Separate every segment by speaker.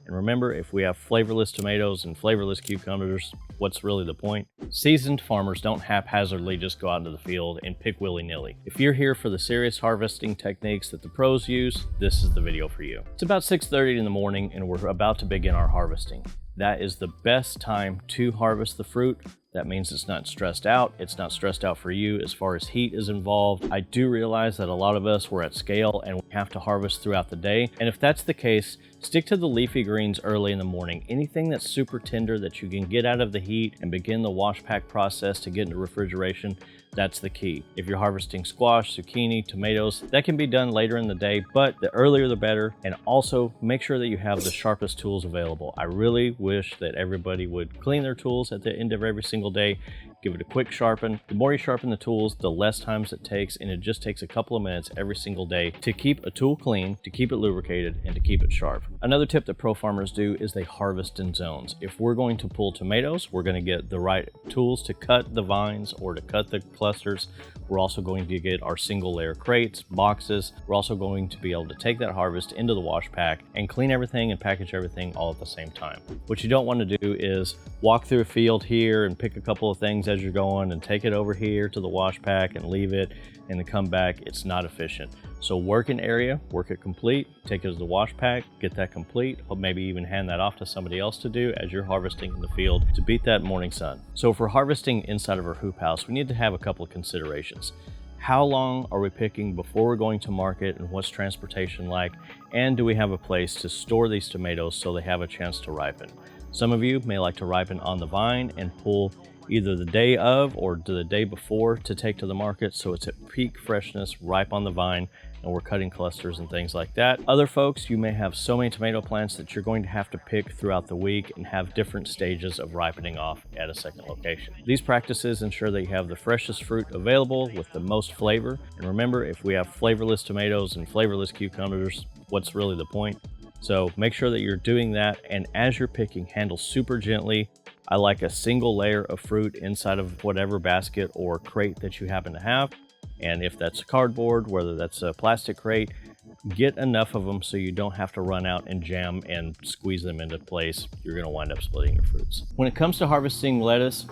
Speaker 1: And remember, if we have flavorless tomatoes and flavorless cucumbers, what's really the point? Seasoned farmers don't haphazardly just go out into the field and pick willy-nilly. If you're here for the serious harvesting techniques that the pros use, this is the video for you. It's about 6:30 in the morning and we're about to begin our harvesting. That is the best time to harvest the fruit. That means it's not stressed out. It's not stressed out for you as far as heat is involved. I do realize that a lot of us, we're at scale and we have to harvest throughout the day. And if that's the case, stick to the leafy greens early in the morning. Anything that's super tender that you can get out of the heat and begin the wash pack process to get into refrigeration, that's the key. If you're harvesting squash, zucchini, tomatoes, that can be done later in the day, but the earlier the better. And also make sure that you have the sharpest tools available. I really wish that everybody would clean their tools at the end of every single day. Give it a quick sharpen. The more you sharpen the tools, the less times it takes, and it just takes a couple of minutes every single day to keep a tool clean, to keep it lubricated, and to keep it sharp. Another tip that pro farmers do is they harvest in zones. If we're going to pull tomatoes, we're going to get the right tools to cut the vines or to cut the clusters. We're also going to get our single layer crates, boxes. We're also going to be able to take that harvest into the wash pack and clean everything and package everything all at the same time. What you don't want to do is walk through a field here and pick a couple of things as you're going and take it over here to the wash pack and leave it and then come back. It's not efficient. So work an area, work it complete, take it to the wash pack, get that complete, or maybe even hand that off to somebody else to do as you're harvesting in the field to beat that morning sun. So if we're harvesting inside of our hoop house, we need to have a couple of considerations. How long are we picking before we're going to market, and what's transportation like? And do we have a place to store these tomatoes so they have a chance to ripen? Some of you may like to ripen on the vine and pull either the day of or the day before to take to the market, so it's at peak freshness, ripe on the vine, and we're cutting clusters and things like that. Other folks, you may have so many tomato plants that you're going to have to pick throughout the week and have different stages of ripening off at a second location. These practices ensure that you have the freshest fruit available with the most flavor. And remember, if we have flavorless tomatoes and flavorless cucumbers, what's really the point? So make sure that you're doing that, and as you're picking, handle super gently. I like a single layer of fruit inside of whatever basket or crate that you happen to have. And if that's cardboard, whether that's a plastic crate, get enough of them so you don't have to run out and jam and squeeze them into place. You're going to wind up splitting your fruits. When it comes to harvesting lettuce,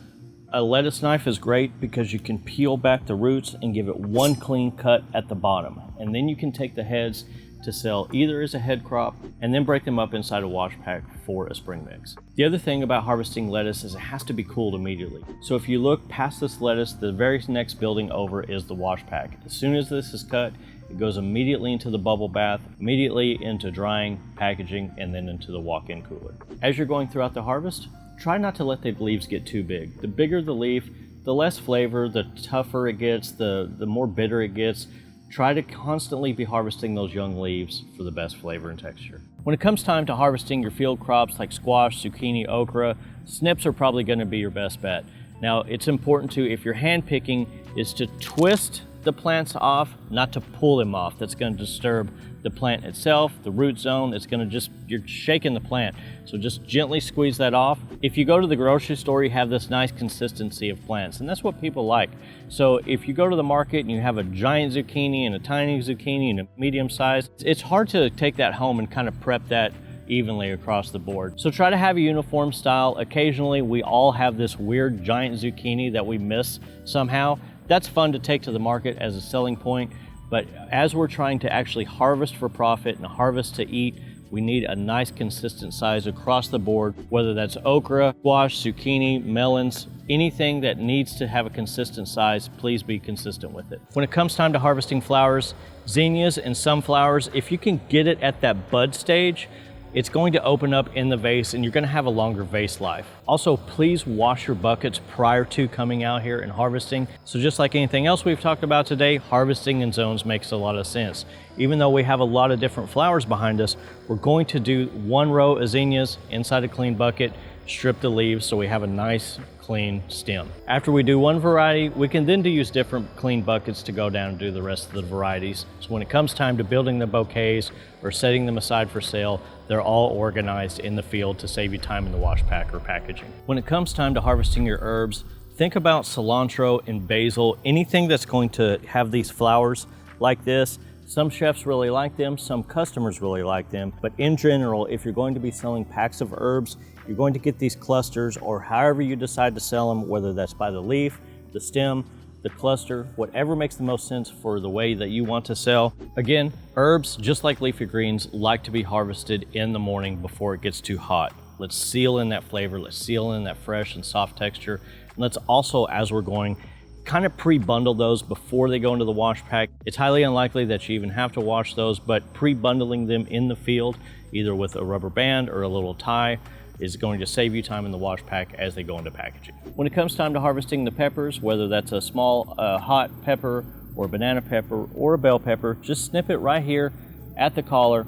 Speaker 1: a lettuce knife is great because you can peel back the roots and give it one clean cut at the bottom. And then you can take the heads to sell either as a head crop and then break them up inside a wash pack for a spring mix. The other thing about harvesting lettuce is it has to be cooled immediately. So if you look past this lettuce, the very next building over is the wash pack. As soon as this is cut, it goes immediately into the bubble bath, immediately into drying, packaging, and then into the walk-in cooler. As you're going throughout the harvest, try not to let the leaves get too big. The bigger the leaf, the less flavor, the tougher it gets, the more bitter it gets. Try to constantly be harvesting those young leaves for the best flavor and texture. When it comes time to harvesting your field crops like squash, zucchini, okra, snips are probably going to be your best bet. Now, it's important to, if you're hand picking, is to twist the plants off, not to pull them off. That's going to disturb the plant itself, the root zone. It's going to just, you're shaking the plant. So just gently squeeze that off. If you go to the grocery store, you have this nice consistency of plants, and that's what people like. So if you go to the market and you have a giant zucchini and a tiny zucchini and a medium size, it's hard to take that home and kind of prep that evenly across the board. So try to have a uniform style. Occasionally, we all have this weird giant zucchini that we miss somehow. That's fun to take to the market as a selling point, but as we're trying to actually harvest for profit and harvest to eat, we need a nice consistent size across the board, whether that's okra, squash, zucchini, melons, anything that needs to have a consistent size, please be consistent with it. When it comes time to harvesting flowers, zinnias and sunflowers, if you can get it at that bud stage, it's going to open up in the vase and you're going to have a longer vase life. Also, please wash your buckets prior to coming out here and harvesting. So just like anything else we've talked about today, harvesting in zones makes a lot of sense. Even though we have a lot of different flowers behind us, we're going to do one row of zinnias inside a clean bucket, strip the leaves so we have a nice clean stem. After we do one variety, we can then use different clean buckets to go down and do the rest of the varieties. So when it comes time to building the bouquets or setting them aside for sale, they're all organized in the field to save you time in the wash pack or packaging. When it comes time to harvesting your herbs, think about cilantro and basil, anything that's going to have these flowers like this. Some chefs really like them, some customers really like them, but in general, if you're going to be selling packs of herbs, you're going to get these clusters, or however you decide to sell them, whether that's by the leaf, the stem, the cluster, whatever makes the most sense for the way that you want to sell. Again, herbs, just like leafy greens, like to be harvested in the morning before it gets too hot. Let's seal in that flavor, let's seal in that fresh and soft texture. And let's also, as we're going, kind of pre-bundle those before they go into the wash pack. It's highly unlikely that you even have to wash those, but pre-bundling them in the field, either with a rubber band or a little tie, is going to save you time in the wash pack as they go into packaging. When it comes time to harvesting the peppers, whether that's a small hot pepper or banana pepper or a bell pepper, just snip it right here at the collar,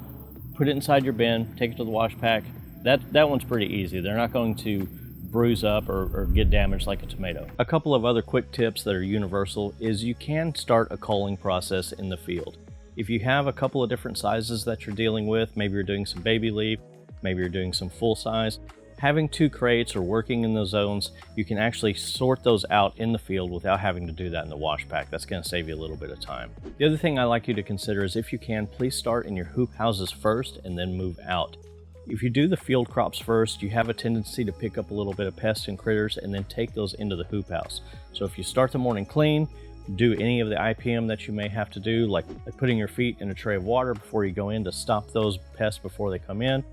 Speaker 1: put it inside your bin, take it to the wash pack. That one's pretty easy. They're not going to bruise up or get damaged like a tomato. A couple of other quick tips that are universal is you can start a culling process in the field. If you have a couple of different sizes that you're dealing with, maybe you're doing some baby leaf, maybe you're doing some full size, having 2 crates or working in those zones, you can actually sort those out in the field without having to do that in the wash pack. That's going to save you a little bit of time. The other thing I like you to consider is, if you can, please start in your hoop houses first and then move out. If you do the field crops first, you have a tendency to pick up a little bit of pests and critters and then take those into the hoop house. So if you start the morning clean, do any of the IPM that you may have to do, like putting your feet in a tray of water before you go in to stop those pests before they come in.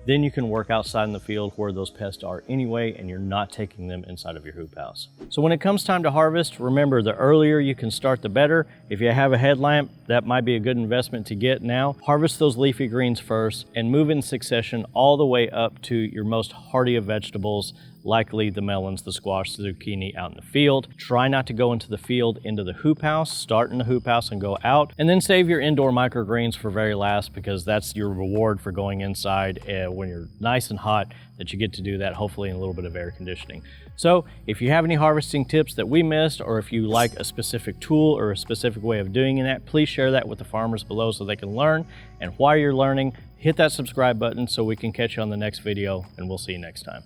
Speaker 1: Then you can work outside in the field where those pests are anyway, and you're not taking them inside of your hoop house. So when it comes time to harvest, remember, the earlier you can start, the better. If you have a headlamp, that might be a good investment to get now. Harvest those leafy greens first and move in succession all the way up to your most hardy of vegetables, likely the melons, the squash, the zucchini out in the field. Try not to go into the field, into the hoop house. Start in the hoop house and go out. And then save your indoor microgreens for very last, because that's your reward for going inside when you're nice and hot, that you get to do that, hopefully in a little bit of air conditioning. So if you have any harvesting tips that we missed, or if you like a specific tool or a specific way of doing that, please share that with the farmers below so they can learn. And while you're learning, hit that subscribe button so we can catch you on the next video, and we'll see you next time.